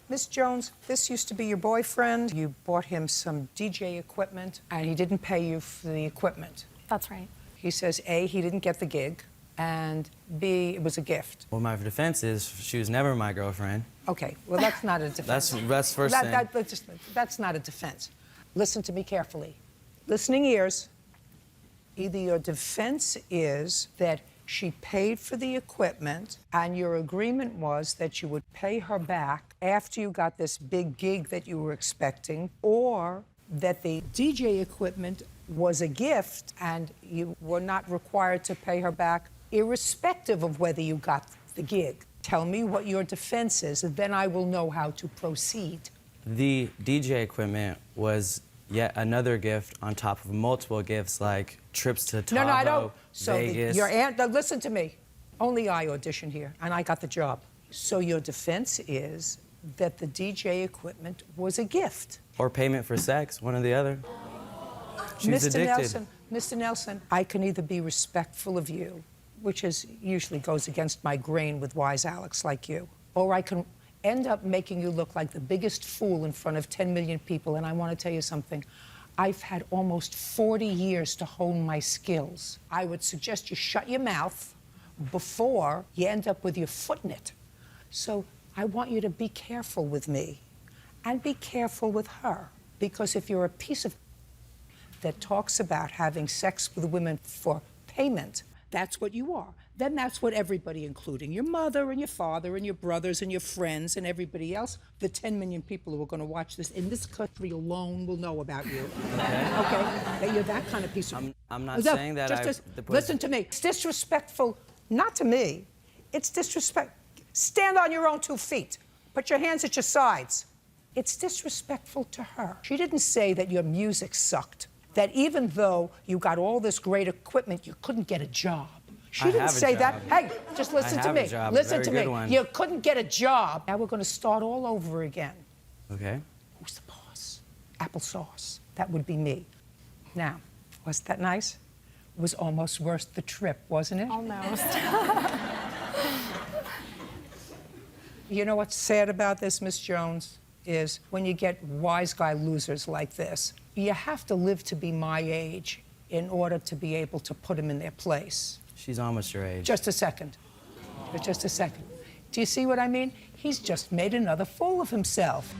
Miss Jones, this used to be your boyfriend. You bought him some DJ equipment, and he didn't pay you for the equipment. That's right. He says, A, he didn't get the gig, and B, it was a gift. Well, my defense is she was never my girlfriend. Okay, well, that's not a defense. That's first thing. That's not a defense. Listen to me carefully. Listening ears. Either your defense is that she paid for the equipment and your agreement was that you would pay her back after you got this big gig that you were expecting, or that the DJ equipment was a gift and you were not required to pay her back irrespective of whether you got the gig. Tell me what your defense is, and then I will know how to proceed. The DJ equipment was yet another gift on top of multiple gifts like trips to Tahoe, No, I don't. So Vegas. your aunt, now listen to me. Only I auditioned here, and I got the job. So your defense is that the DJ equipment was a gift. Or payment for sex, one or the other. She's Mr. addicted. Mr. Nelson, I can either be respectful of you, which usually goes against my grain with wise Alex like you, or I can end up making you look like the biggest fool in front of 10 million people. And I want to tell you something. I've had almost 40 years to hone my skills. I would suggest you shut your mouth before you end up with your foot in it. So I want you to be careful with me and be careful with her. Because if you're a piece of that talks about having sex with women for payment, that's what you are. Then that's what everybody, including your mother and your father and your brothers and your friends and everybody else, the 10 million people who are going to watch this in this country alone will know about you. Okay? That you're that kind of piece of... I'm not saying that Listen to me. It's disrespectful, not to me. It's disrespect. Stand on your own 2 feet. Put your hands at your sides. It's disrespectful to her. She didn't say that your music sucked, that even though you got all this great equipment, you couldn't get a job. She didn't say that. Hey, just listen to me. Listen to me. You couldn't get a job. Now we're going to start all over again. Okay. Who's the boss? Applesauce. That would be me. Now, wasn't that nice? It was almost worth the trip, wasn't it? Almost. You know what's sad about this, Miss Jones, is when you get wise guy losers like this, you have to live to be my age in order to be able to put them in their place. She's almost your age. Just a second. Just a second. Do you see what I mean? He's just made another fool of himself.